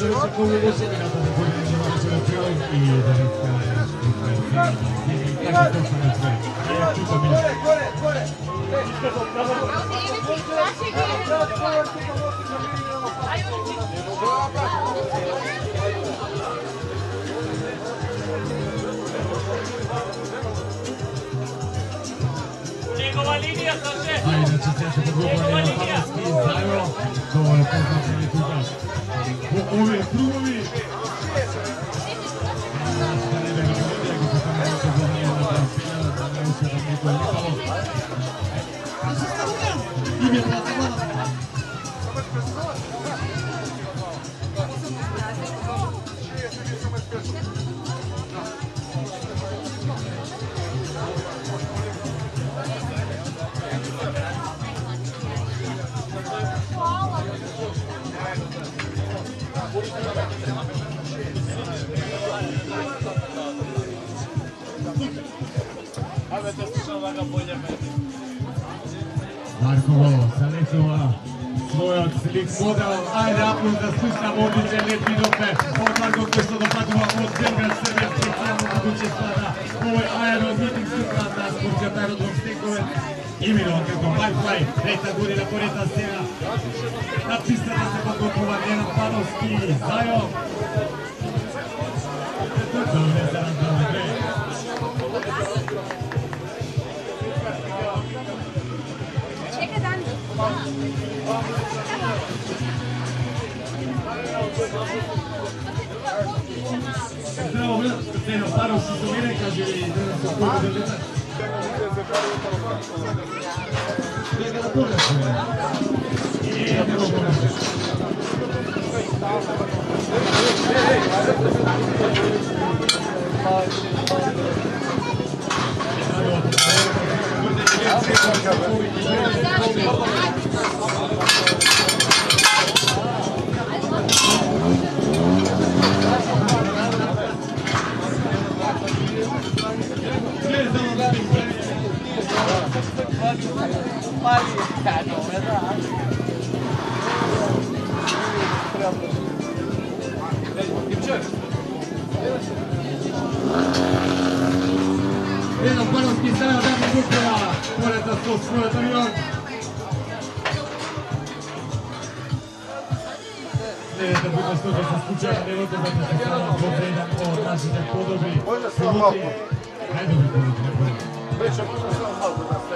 Dovesse comunque essere nata da quelli di Marcelo Pioi e da tutto Ajde, će se pogovoriti na pametski zajedno, dovoljno poznati tuga. Po ove krugovi, Markovo, Saletova, svojom slik model, ajde Apus da spuštamo odlične lepidove, odmah koje što dopadimo od zemlja Srbije, specijalno moguće sada, ovoj aerodmiting sutra na sportskrat aerodrom Stekovec, imenovan kako Wi-Fi, 3. godina poreta scena, na pista da se podgotova Njenan Panovski, Zajo, dobre za razgovor, Zdravo, Steno, Paros iz Domine, kaže i da se koga da leta. Svega da pogledaš. I ja prvo pogledaš. Vedno Panovski stavio Damir Vukova, pored za to svoj avion. Sljedeća puta što se slučajno ne vode da se samo potredan o našite podobi. Može se vam malo. Najdobi podobi. Veća, može se vam malo da ste.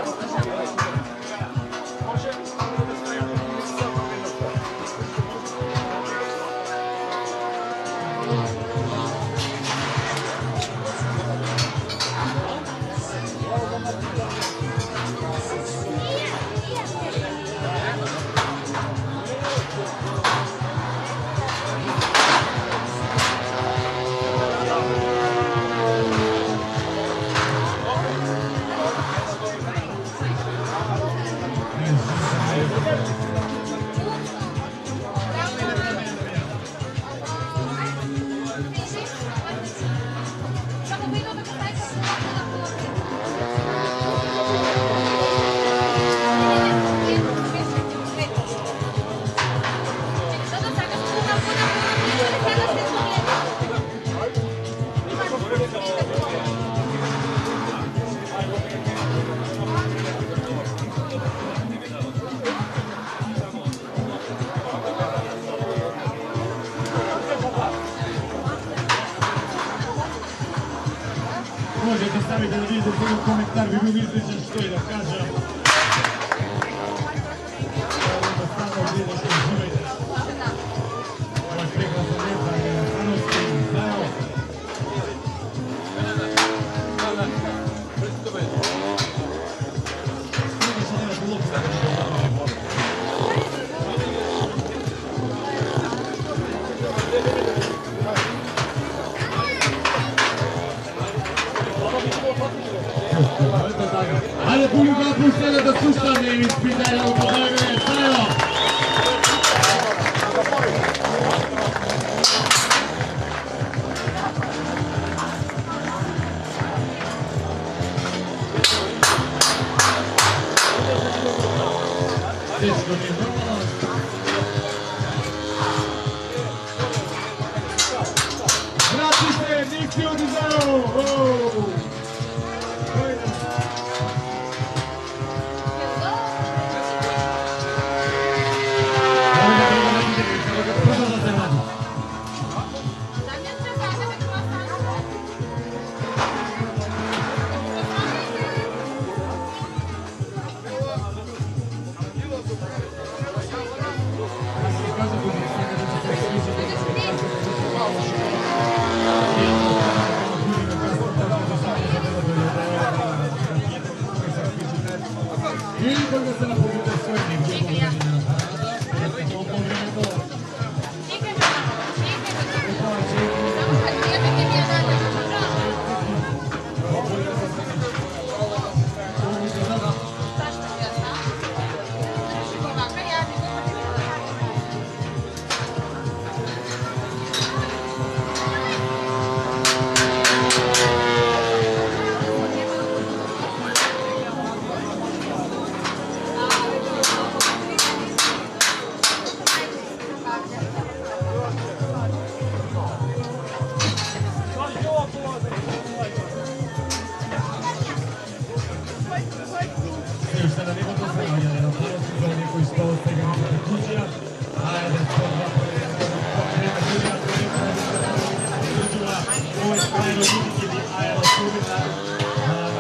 Možete staviti da vidite svoj komentar, bi bio izličan što je da kažem. Da stvarno vidite što živite. Ovo je prekrasno lijepa, Panovski, Zajo. Ajde publika opuštena da slušanje i ispitanje u podaganje, Zajo! Teško mi je normalno.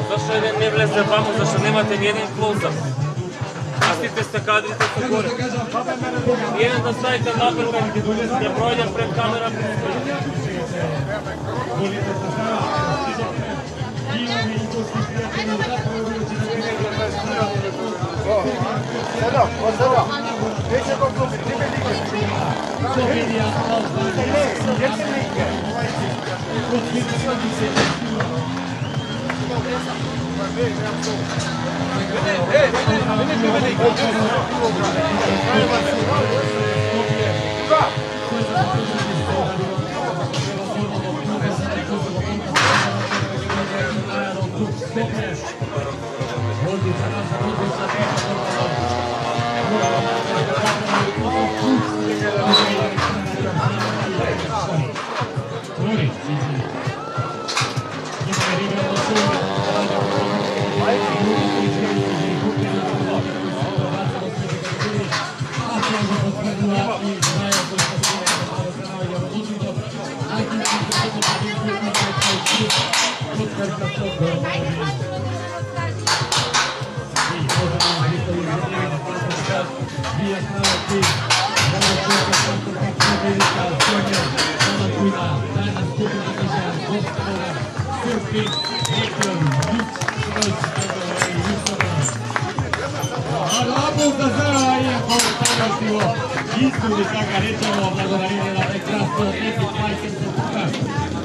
Zašto jedan ne влезе ваму, zašto nemate nijedan close-up? Pustite se kadrite se gore. Jedan da stavite napred, da prođe pred kamera. Sada. Neće to klubi, tri velike. Izduli sada rečemo blagodarine na prekrasno Epic majstorstvo kuka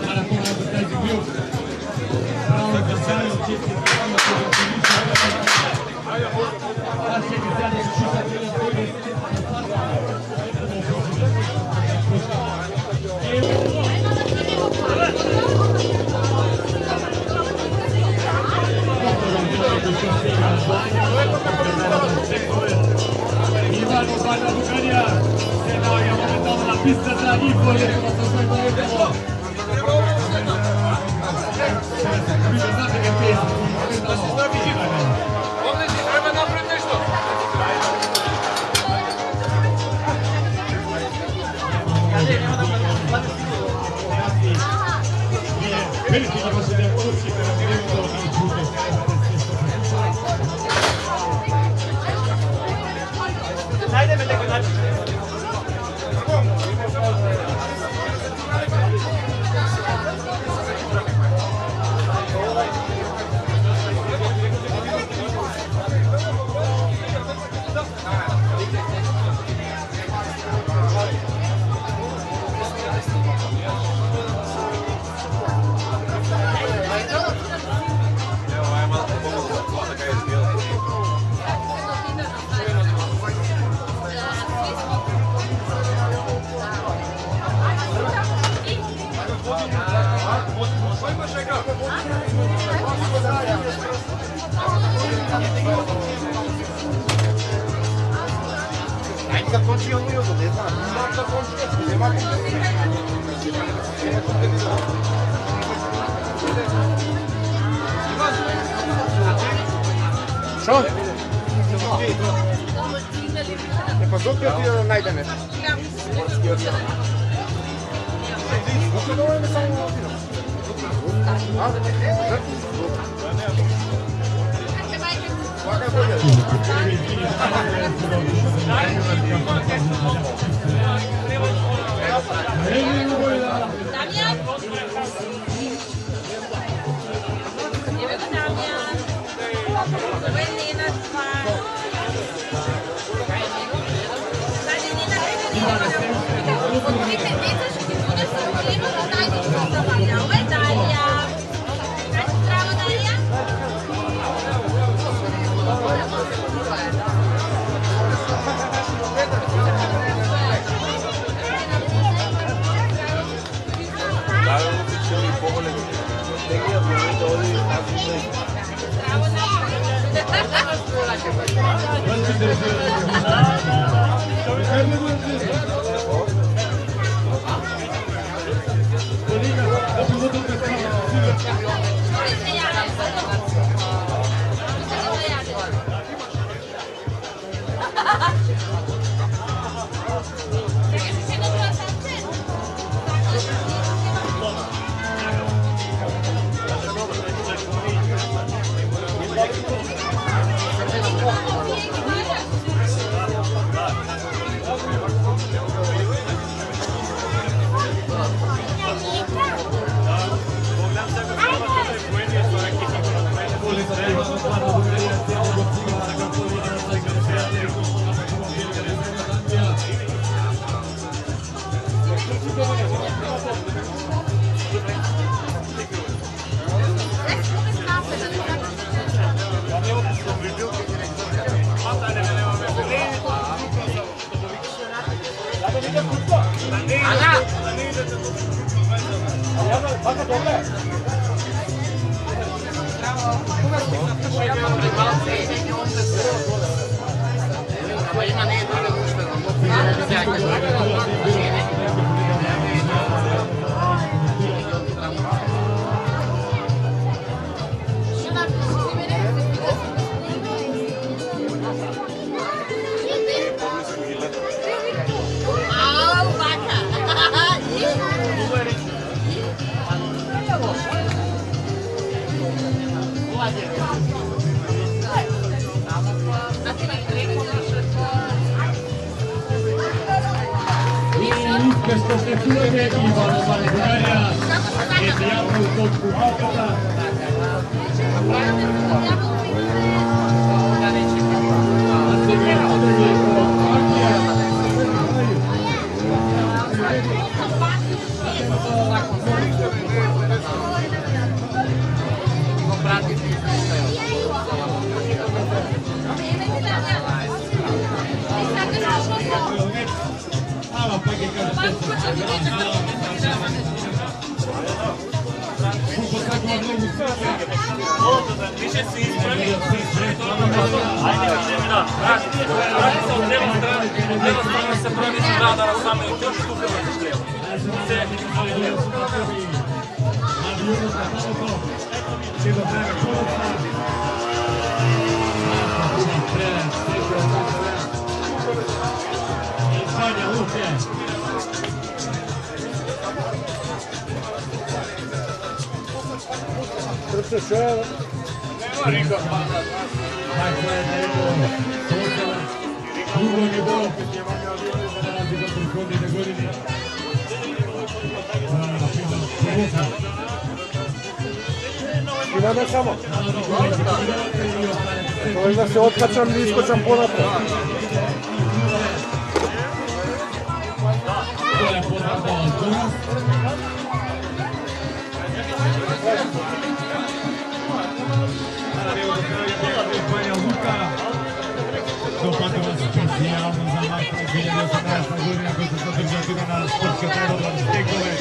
Maratona Advertising Group. Pravo za sajom četiri programa koji se više a četiri sada su šutati na koji Ivano Bana Bugarija se nalaga momentalno na pista za Ipolje, to se sve povedemo. Vi znate ga pesmu, Ovdje ti treba napred nešto. veliki da vas je poručite na direktno i čute. Najde me neko način. Закончи он ее, не знаю. Закончи, не могу. Що? Не позовте ти найде нещо. Damian? Damian? Pwede na pa. Baka, dobre. Au, vaca! Uspješno se čuje Ivano Maledunarja, je prijavno u točku Hakata. Više si ispravio. Ajde, idemo da. Vrati se od lijeva strane. Od lijeva strane se proniče radara samo i još tu proniče lijevo. Se izvoli lijevo. Sanja Luke. Srce ševa. Nema Dakle, evo, Sotela, drugo nivo, za razliku od prethodne godine. Imamo samo. To je da se otkačam i iskočam ponapred. To je poznat Altonas. Banja Luka, dopadova specijalno za Marko 2018. godina koji će se održati na sportske predobne stekove.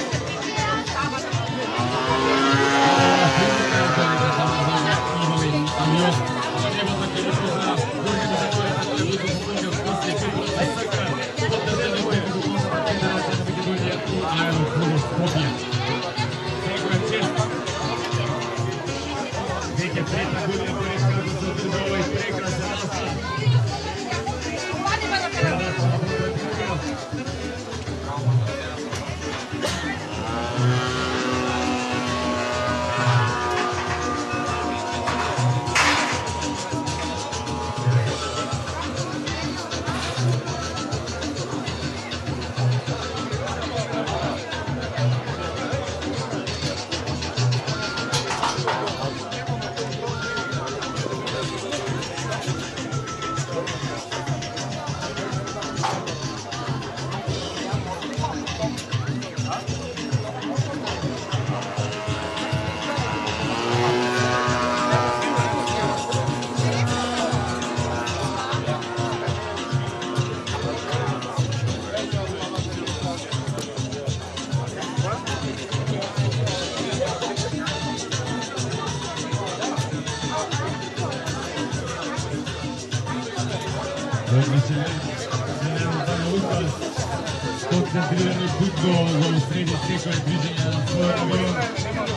Koncentrirani futbol u srednje stekove bliženja na svoj avion.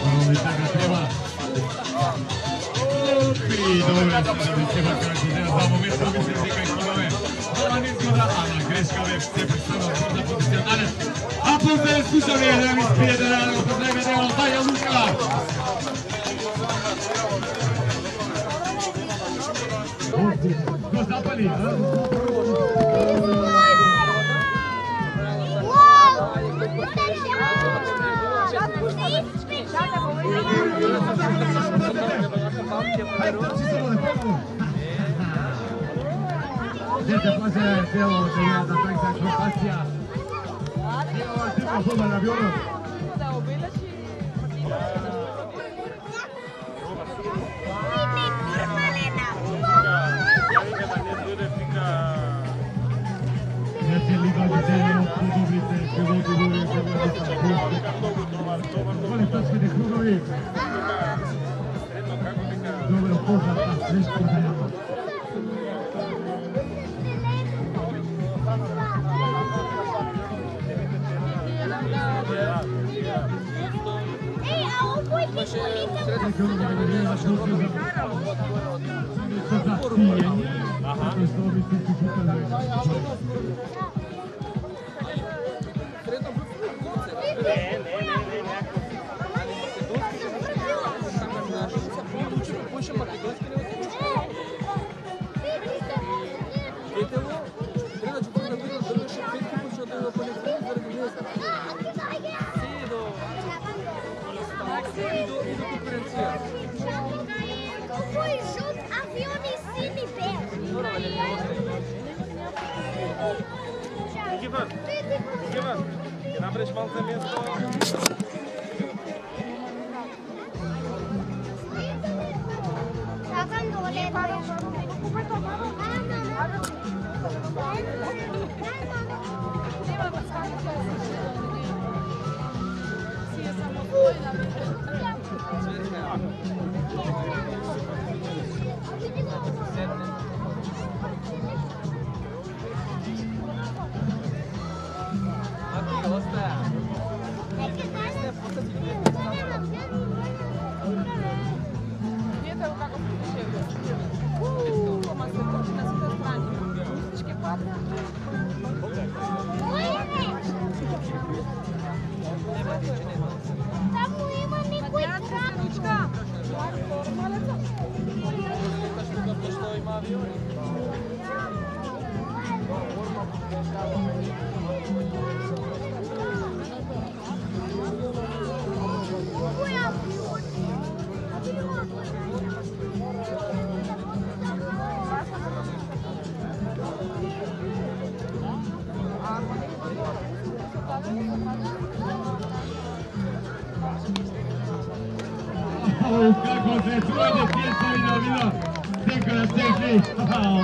Ono bi tako treba. I dobro se da bi treba kako nema za moment da bi se stekao ekipove. Roman izgleda, Ana greška već se predstavlja možda pozicionalne. A pozdrav slušali je da mi spije da rano pozdrav je deo Banja Luka. Ko zapali, a? Dete place telo da takva akrobacija. Evo tipo hoda na avionu. Grazie Liga di Zeno, produrite, che vuoi produrre, che vuoi fare. Prvi. Dobro, poznata, nešto nema. Foi junto avião em cima e perto. Ivan, nabrać malce mięso. Kako se čuje desnijeca vida, teko na steži, bravo.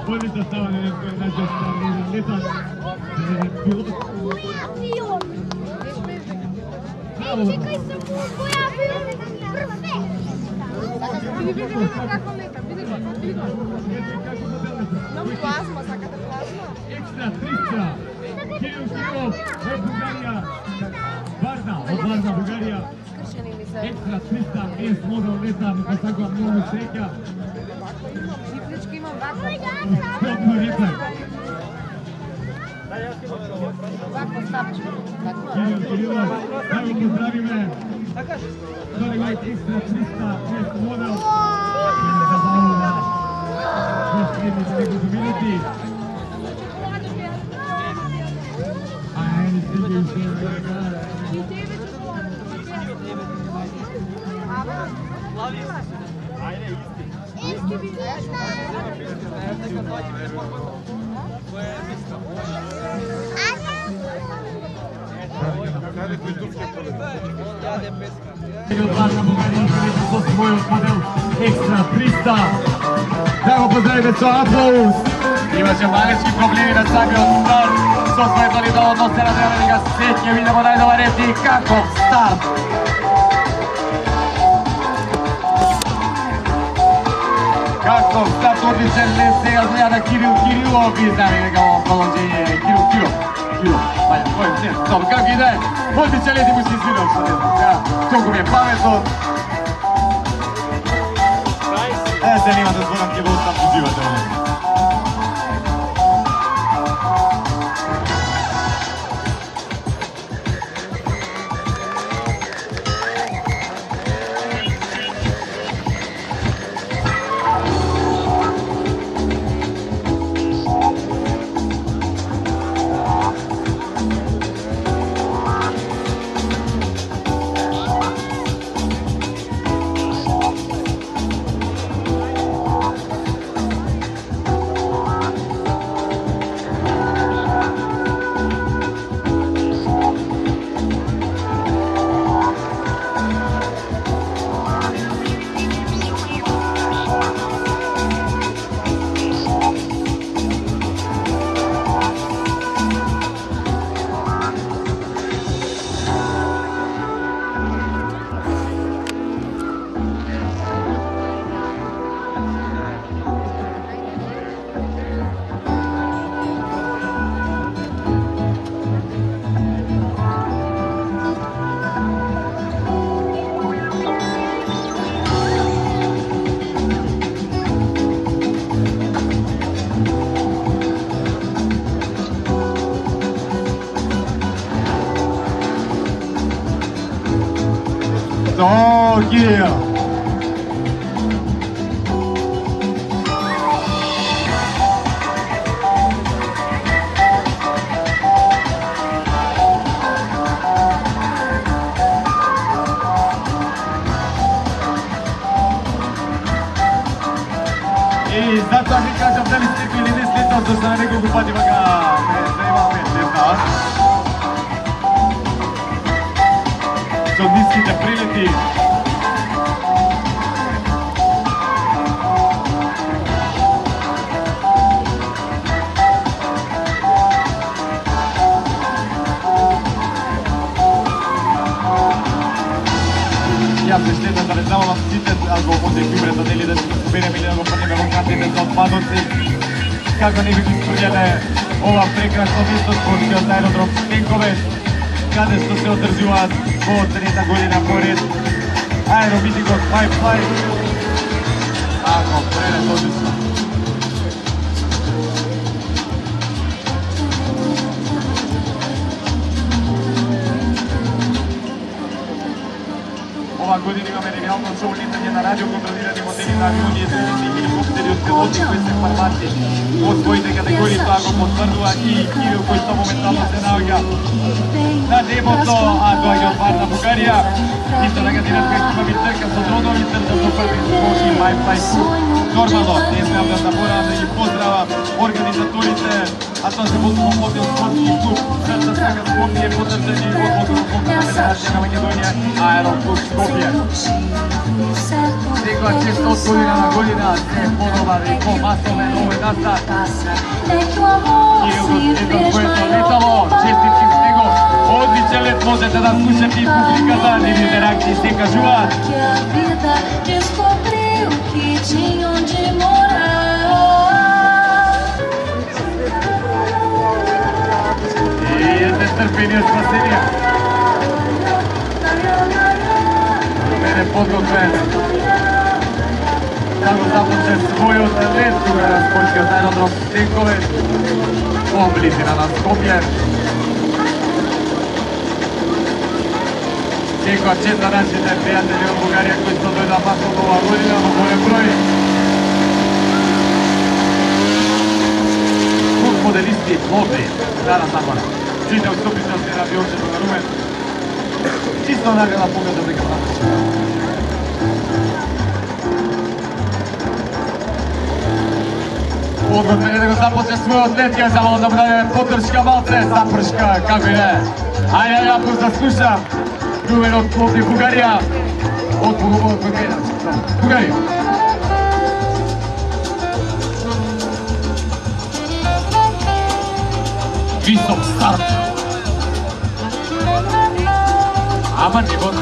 Bolnica stava na našoj strani, letan, pilot. Avion. Čekaj se, koji avion? Vidimo kako leta, vidimo. Nam plazma, sakate plazma? Ekstra 300, Kirov, Bulgarija, Varna, Bulgarija. Ekstra 300 S model leta, tako vam mnogo sreća. Žiplički imam ovako. Stopno ljetak. Ovako staviš. Kirilo, evo pozdravi me. Dole ovaj Ekstra 300 S model. Zabavno da još vidite nego dominiti. Ajde, stiđe više. Varna Bulgarija sa svojom model Ekstra 300. Drago pozdravite sa aplauz. Imaće malečki problemi na sami od start. Što smo jednali da odnose na dreveniga sjetnje. Vidimo najdova repti kakov start. Kakov start odličan let. Сега gleda da Kirilov iznami njegovo položenje. Kiro. Dobro, kako ide? Odličan let i mu si izvinao što ne znam. Toliko mi je pametno. Se nima da zvoram ti vod tam uživate ovdje. mjesto. O, Kirija. I zato mi kažem da li slito ili ne slito, to sam na nekoliko patima ga ne imam ne znam. Što niskite prileti. Ja se šteta da ne znamo vam cite, ako može kjubreta deli da se skupine ili da go prneme lokatite za odpadoci. Kako ne bi isprudjene ova prekrasno mjesto sportski od aerodrom Stenkovec, kada što se održava po 3 godina pored aerobitigot Pipeline. Tako, prene odlično. Ova godina imamo genijalno show litanje na radio kontrolirani modeli na avioni, izredni helikopteri od piloti koji se farmaci od svojite kategoriji tako potvrdila i Kiriju koji što momentalno se navija na debото, a to je od Varna Bugarija. Isto negativna ekipa Viterka sa Dronovicer da su prvi sport i Pipeline Crew. Normalno, ne smijem da zaboravim da ih pozdrava organizatorice, a to se budemo hotel sportski klub Srca svega Skopje, podrženi od Odgovornog federacija na Makedonija, Aeroklub Skopje. Stigla 600 godina na godina, se podobari po masovne nove nasta. Kiriju Gostito koje to letalo, čestitki stigo, odličan let možete da slušati publikata, divite reakcije se kažuva. I nestrpljenje spasenja. Mene podgotve. Kako započe svoj let, tu je sportski od aerodrom Stenkovec. Blizina na Skopje. Eko čet za našите prijatelji od Bugarija koji su dojda masovno ova godina, no bolje broj. Kuk modelisti Lovri, Stara Zamora. Čite odstupitelji na Biočetu na Rumen. Čisto nagrada pogleda za Kapranovića. Odgod mene nego započe svoj atlet, ja zamalo da bude potrška malce, zaprška, kako i ne. A ja jako zaslušam. Rumen od Lovri Bugarija. Od Bugarija. Visok start. Aman ne god.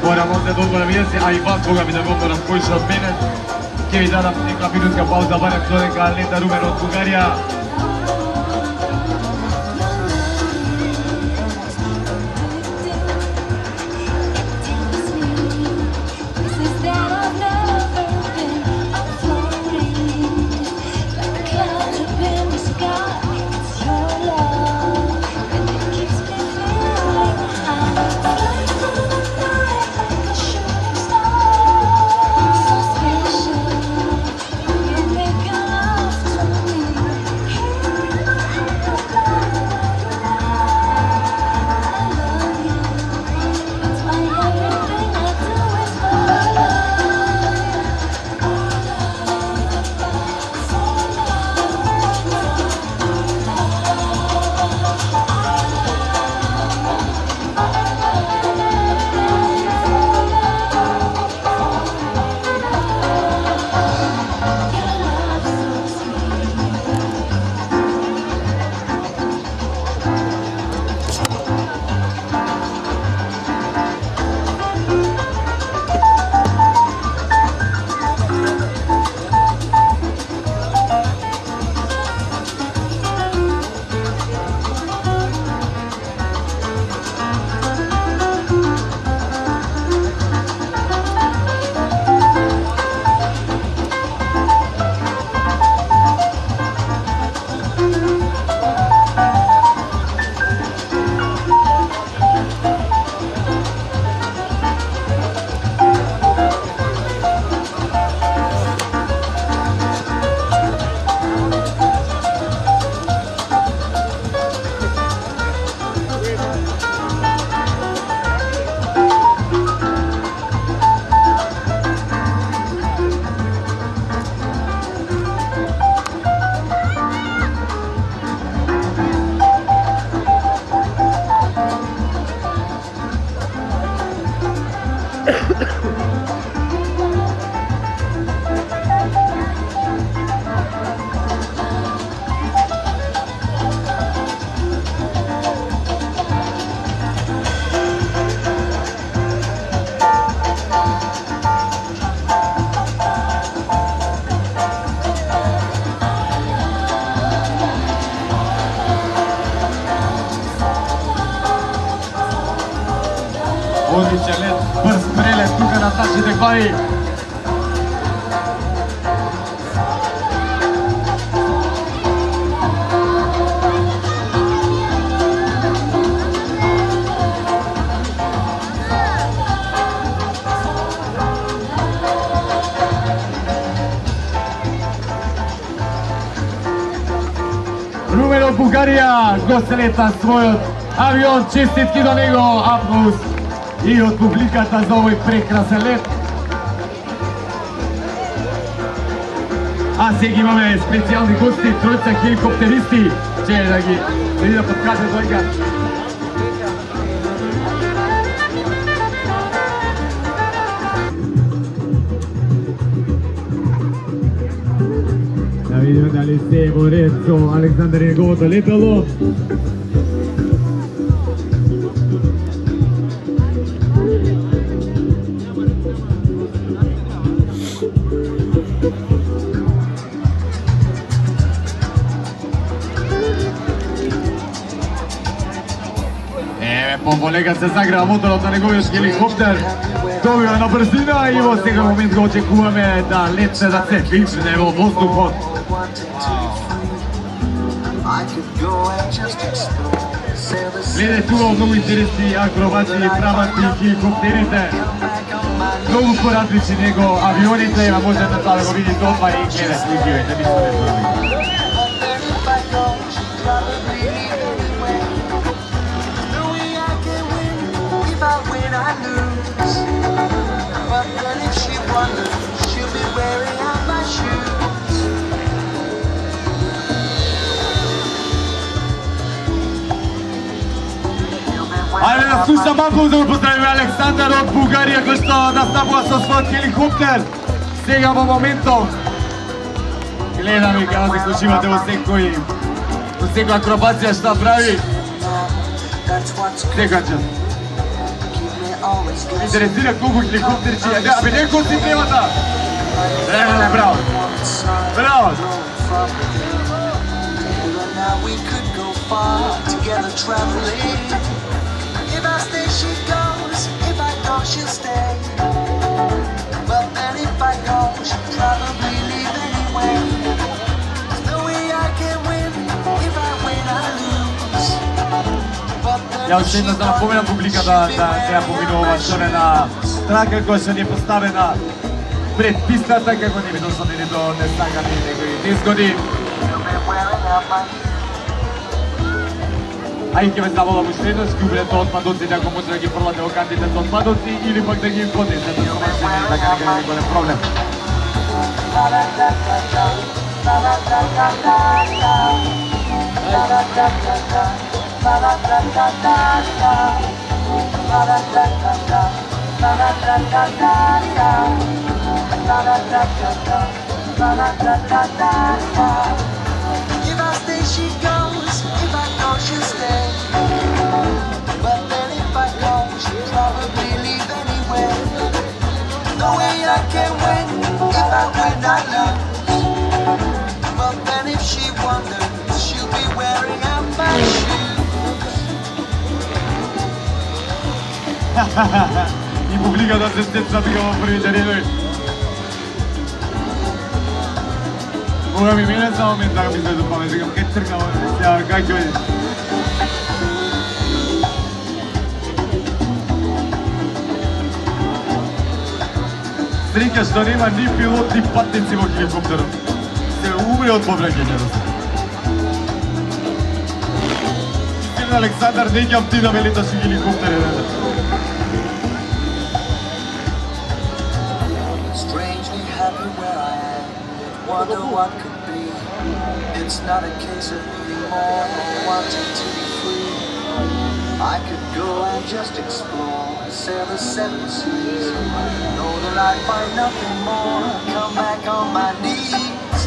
Moram ovdje dobro navijesti, a i vas Boga mi da dobro razpojiše od mene. Ke vi zadam neka minutka pauza, barem čovjeka leta Rumen od Bugarija. Odličan let, brz prelet tukaj na tači tekvaji. Rumen od Bulgarija, goste leta svoj avion, čestitki do njega, aplauz i od publikata za ovaj prekrasan let. A сега имаме специални гости, троица хеликоптеристи, че да ги преди да подкаже дойга. Да видим дали се борец со Александър и неговото летало. Полега се заграва моторот на неговиот хеликоптер. Добива на брзина и во сега момент го очекуваме да летне да се вишне во воздухот. Гледај тука многу интересни акробати прават и хеликоптерите. Многу поразлични него авионите, а може да това да го видите одма и гледај сликивите, ништо не прави. Ajde da slušam aplauz da pozdravimo Aleksandar od Bulgarija koji što nastapува со својот хеликоптер. Сега во моментов гледам и kada се случивате во секоја акробација што прави. Секоја час. Интересира колку хеликоптерчи е. Абе некој си темата. Браво. Браво. We could go far together traveling. If I stay, she goes. If I go, she'll stay. But then if I go, she'll probably leave anyway. There's no way I can win. If I win, I lose. Ја уште еднаш да напоменам публиката да не ја поминува овачорена трака која што ни е поставена пред пистата како не би досадени до несакани некои незгоди. А и ќе ве заволам уште еднаш ги уберете отпадоците ако може да ги фрлате во кантите со отпадоци или пак да ги поднесете со машини, така нека не голем проблем. If I stay, she goes. If I go, she'll stay. But then if I go, she'll probably leave anyway. No way I can win. If I win, I lose. But then if she wonders, she'll be wearing out my shoes. И публиката се стеца така во првите редови. Кога ми мене за момент така ми се допаме, викам кај цркава, сега кај ќе оди. Среќа што нема ни пилот, ни патници во хеликоптерот. Се умре од повреќањето. Стивен Александар, не ќе ти да ме леташ и хеликоптере. Strangely happy where I am. Wonder what could be. It's not a case of needing more or wanting to be free. I could go and just explore, sail the seven seas. Know that I'd find nothing more. Come back on my knees.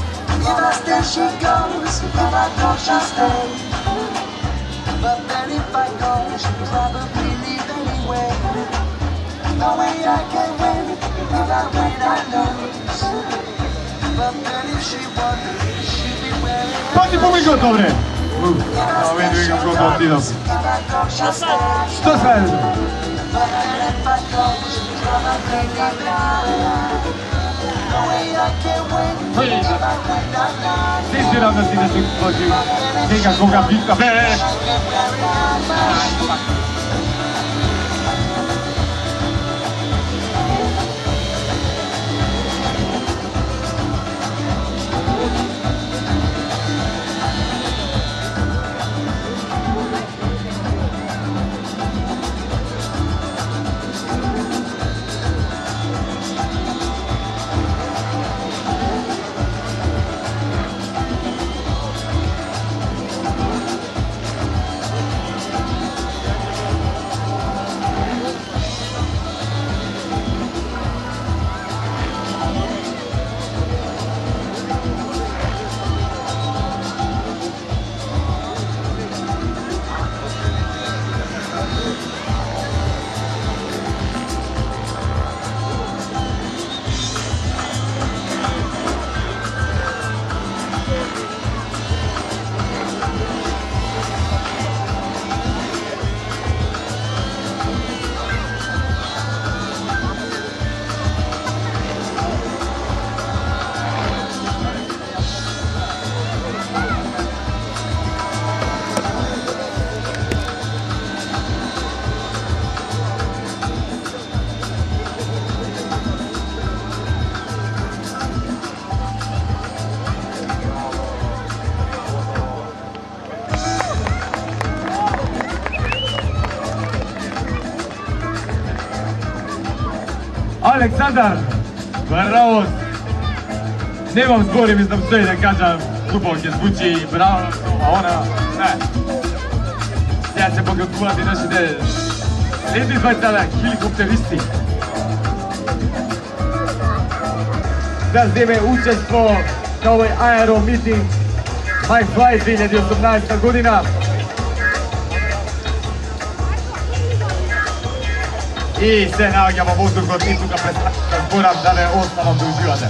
If I stay, she goes. If I go, she'll stay. But then if I go, she'll probably leave anyway. No way I can win. If I win, I lose. But then if she wonders, she'll be wearing. Пати помиго, добре. Ова е го отидам. Што се? But if I don't, you're gonna make me mad. No way I can't win. Wszyscy razem z Inesem wchodził. Biega, koga, piłka, Aleksandar, bravo! Nemam zbori, mislim stoji da kažem, dubok je zvuči, bravo, a ona, ne. Сега се погадуват и нашите следни двайцата хеликоптеристи да вземе учество на овој аеромитинг My Flight 2018 година. И се наоѓа во воздухот и тука представам зборам да не оставам да уживате.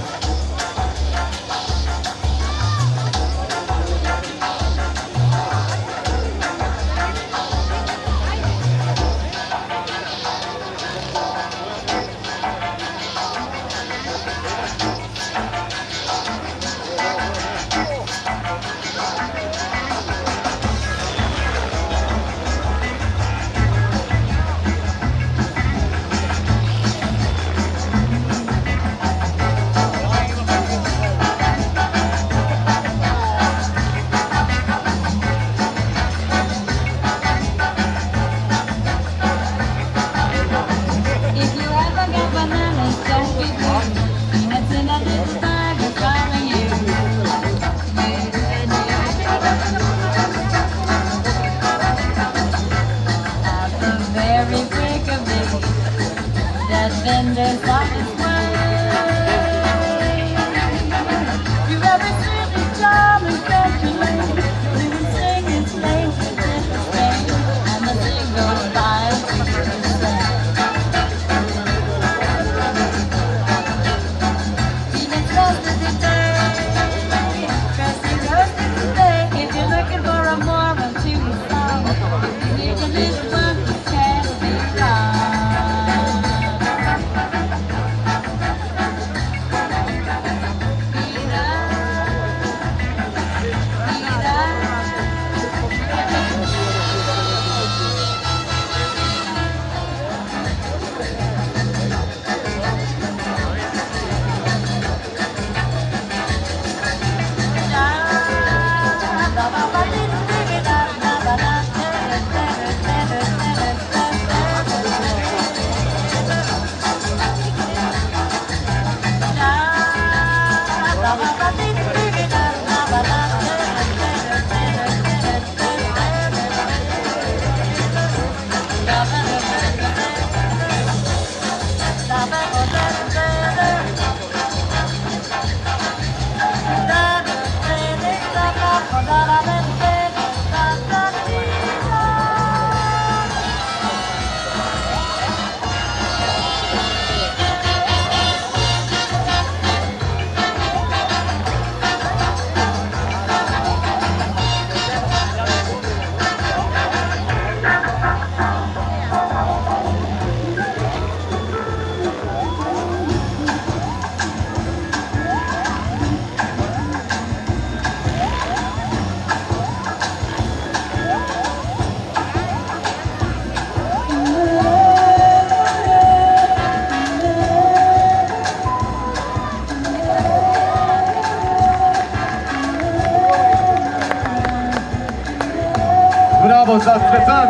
Браво за Цветан!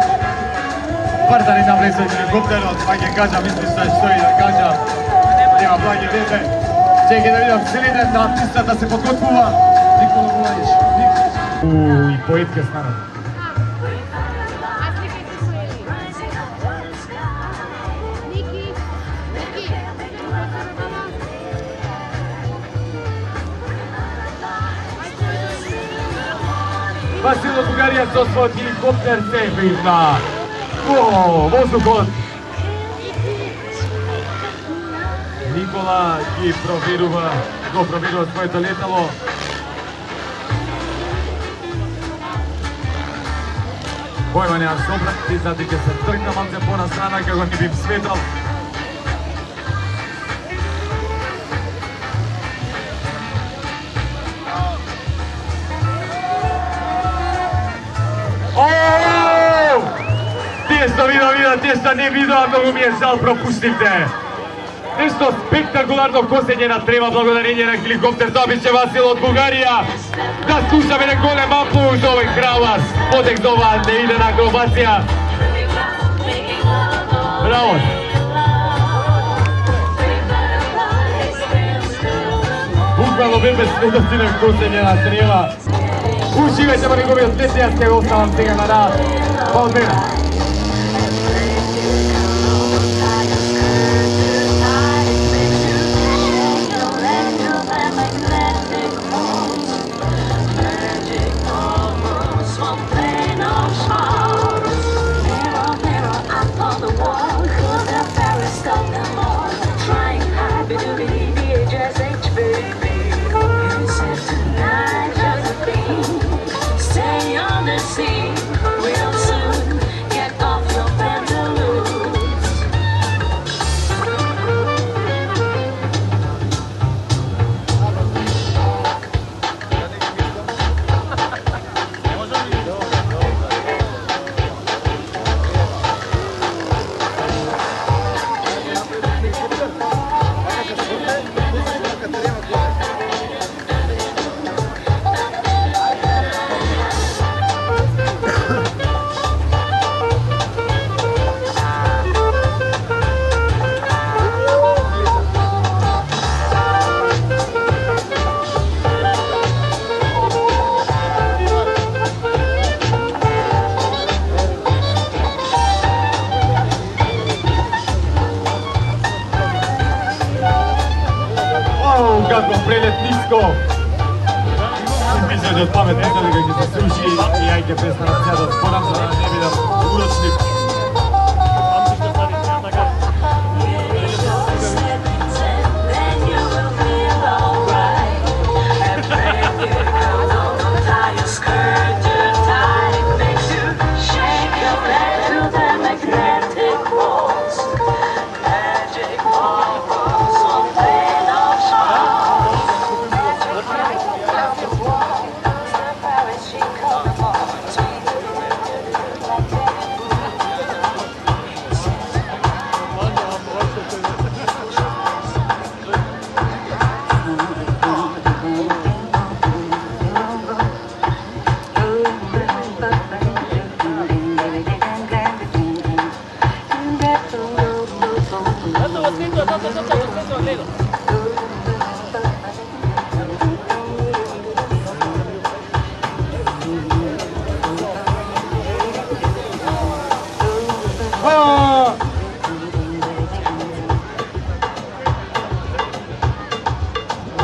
Партнери на влезо хеликоптерот, па ќе кажам истина што и да кажам. Нема благи вете. Чекай да видам следен на пистата се подготвува. Никола Булајич. И поетка стана. Васил од Бугарија со својот хеликоптер се вижда во воздухот. Никола го проверува своето летало. Бојма немаш обрати, зати ќе се тргна малце понастрана како не бим светал. Тесто не видоа, многу ми е жал, пропуштивте. Нешто спектакуларно косење на трева благодарение на хеликоптер добиче Васил од Бугарија. Да слушаме на голем аплауз овој кралас. Потек за оваа неидена акробација. Браво! Буквално бе безпредостинен косење на трева. Уживајте во неговиот лет, јас ќе го оставам сега на рад. Па одмена. Прелет ниско. Мислам од паметните дека ќе се сруши и ја ќе престанат сега да спорам за да не бидам урочник.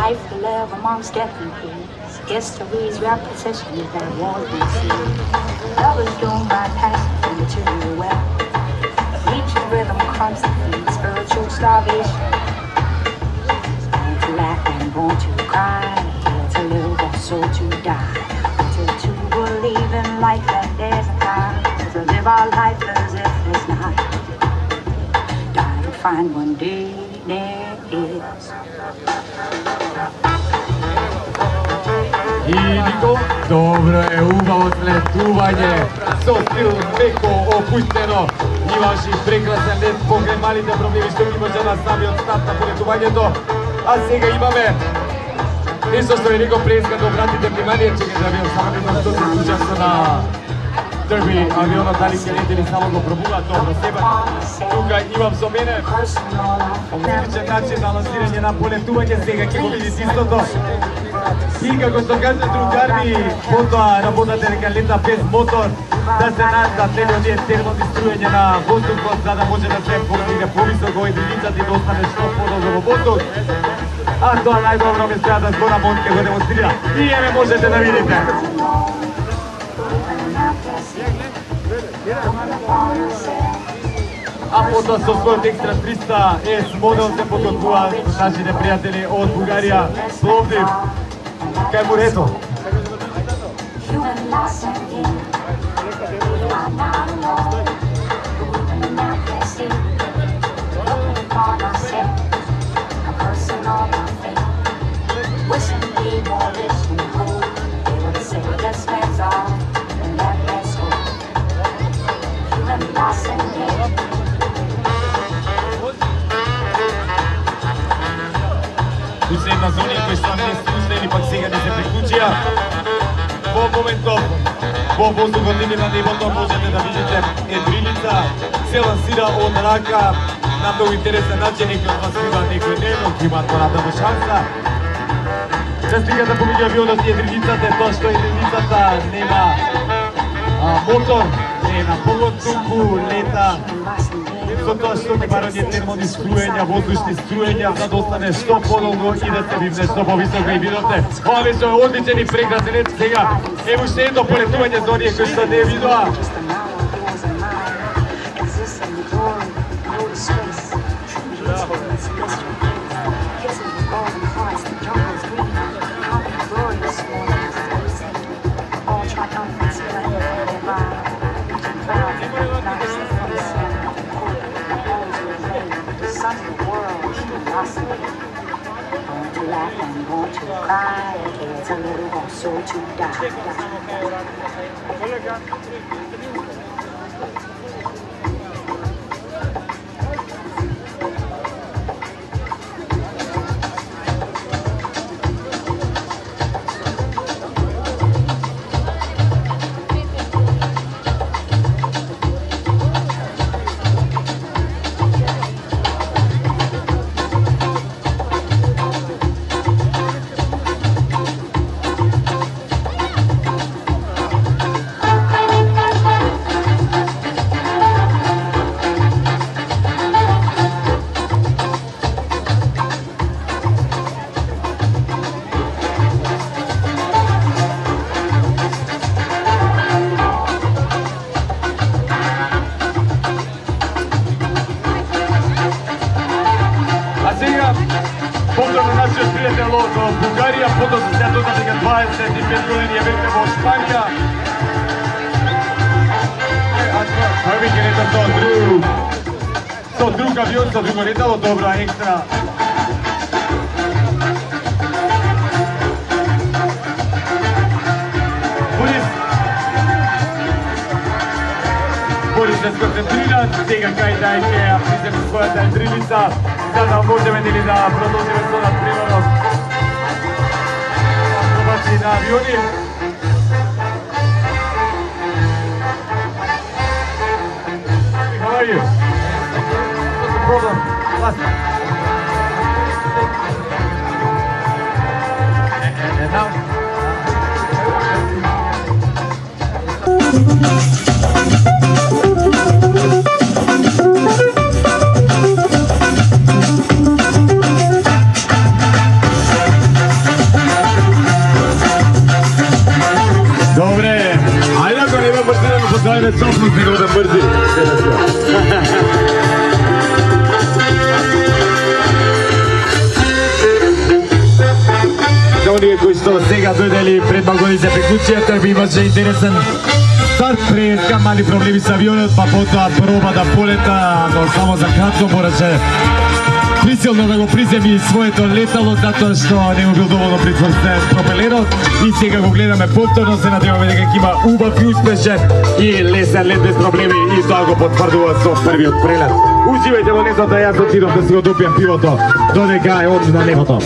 Life to live amongst death and peace. History's repetition is that wars we see. Lovers doomed by passion for material wealth. Reaching rhythm crumbs the feet, spiritual starvation. Born to laugh and born to cry. Here to live or so to die. Until to believe in life and there's a time. To live our life as if there's not. Die to find one day there is. И Нико, добро е, убаво слетување, со стил меко опуштено. Имаше прекрасен лет покрај малите проблеми што ги имаше на самиот старт на полетувањето. А сега имаме нешто што ви него преска да обратите внимание, че ќе забијам само едно што се случа со на трби авионот, дали ќе лети или само го пробуваат, добро, себе. Тука имам со мене одличен начин на лансирање на полетување, сега ќе го видите истото. И како што кажа другар ми, потоа работате дека лета без мотор, да се најдат нели термодиструење на воздухот, за да може да се повдигне повисоко единицата и да остане што подолго во воздух. А тоа најдобро ми сега да збора Монт ќе го демонстрира. И еве можете да видите. А потоа со својот екстра 300S модел се подготвуваат нашите пријатели од Бугарија, Пловдив, кај морето. Уште една зонија кој што не слушна или пак сега не се приклучија. Во моментов, во воздухот или на небото можете да видите едрилица, се лансира од рака на многу интересен начин, некој од вас бива некој ден, ќе имаат понатаму шанса. Да стига да помиѓа авионот и едрилицата, тоа што едрилицата нема мотор, не на погон туку лета, со тоа што ќе барање термодиструења, воздушни струења, за да остане што подолго и да се бивне што повисоко и видовте. Ова беше одличен и прекрасен лет. Сега, ево уште едно полетување за оние кои што не видоа. Повторно нашиот пријател од Бугарија, потоа се сетот дека 25 години е веќе во Шпанија. Први ќе лета со друг авион, со друго летало, добро, екстра. Борис се сконцентриран, сега кај да ќе ја приземе својата едрилица, за да можеме дали да продолжиме со надпреварот. Акробаци на авиони. How are you? What's the problem? Last time. And now? Добре, ајде ако не ме бързирано, поздравиме Цофнус, него да бързи. За оние кои што сега дојдели пред вагони за приклучијата, би имаше интересен старт пред мали проблеми со авионот, па потоа проба да полета, но само за кратко мораше присилно да го приземи своето летало, затоа што не му бил доволно прицврстен пропелерот. И сега го гледаме повторно, се надеваме дека ќе има убав и успешен и лесен лет без проблеми, и тоа го потврдува со првиот прелет. Уживајте во летото, јас отидов да си го допијам пивото, додека е оди на небото.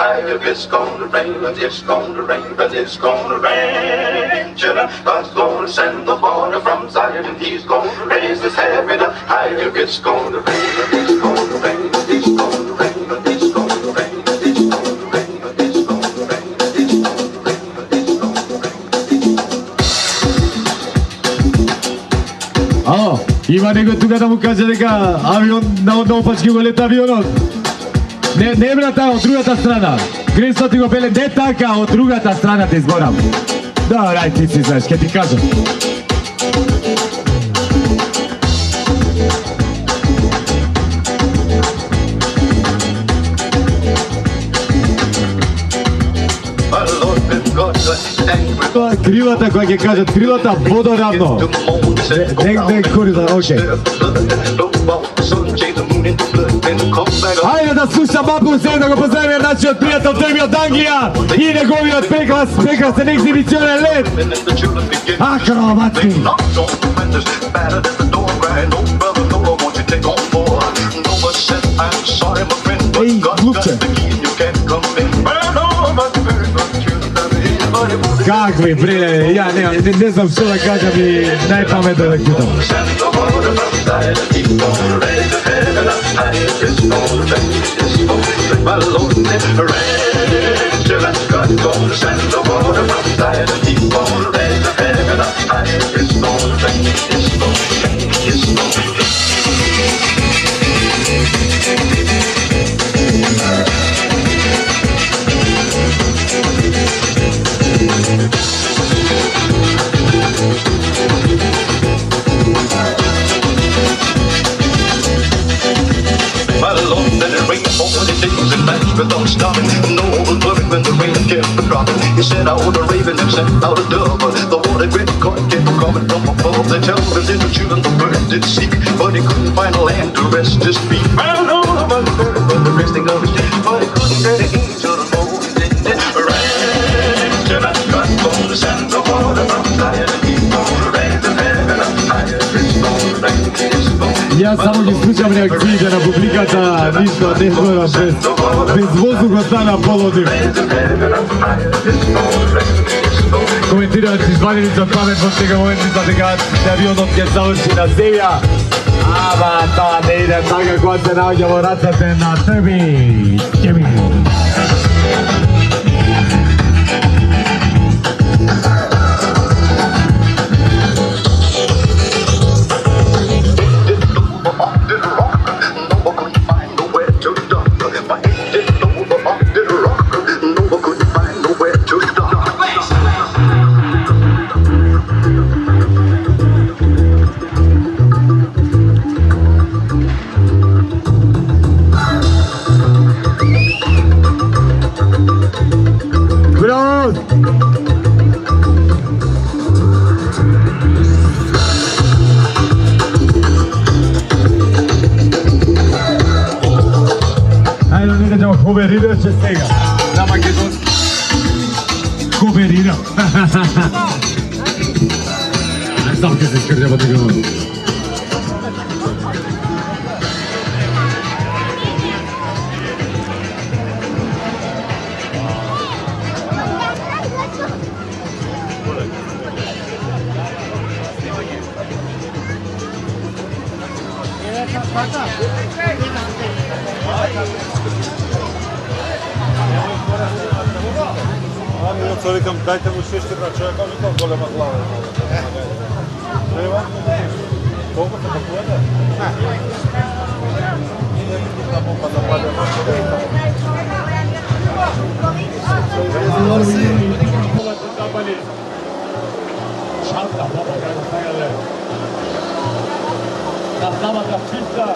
higher. It's gonna rain, it's gonna rain, it's gonna rain. God's gonna send the water from Zion, and He's gonna raise His heaven up higher. It's gonna rain, it's gonna rain, it's gonna rain, it's gonna rain, it's gonna rain, it's gonna rain, it's gonna rain, it's gonna rain. Има некој тука да му каже дека авион на опачки го лета авионот. Не брата, од другата страна. Христо ти го пеле, не така, од другата страна те изгорам. Да, рај, ти си знаеш, ке ти кажам. Крилата, која ќе кажат, крилата водоравно. Не корила, окей. Хајде да слушам малку се да го поздравим нашиот пријател Теми од Англија и неговиот прекрасен екзибиционен лет. Акробатски. Еј, глупче. Какви бре, ја не знам што да кажам и најпаметно да кутам. Without stopping, no one worried when the rain kept dropping. He sent out a raven and sent out a dove. The water great God kept coming from above. They tell the little children the bird did seek, but he couldn't find a land to rest his feet. I know about the bird, but the resting of his feet, but he couldn't get an angel to know he didn't rain. Till I got on the sand, the water from Zion, and he's gonna raise the heaven up higher. It's gonna rain, it's gonna rain. Јас само ги слушам реакциите на публиката, ништо не зборам без воздух остана полудив. Коментираат извадените од памет во сега момент за дека авионот ќе заврши на земја. Ама тоа не иде така кога се наоѓа во рацете на Теми. Коверира ще сега. На македонски. Коверира. Сам ке се скрдя па тега. Ами, викам, дайте му шишката, човека ми толкова голема глава. Треба? Колко се пакувате? На помпа запаля. Шанта, баба, како сега ле. Да самата чиста.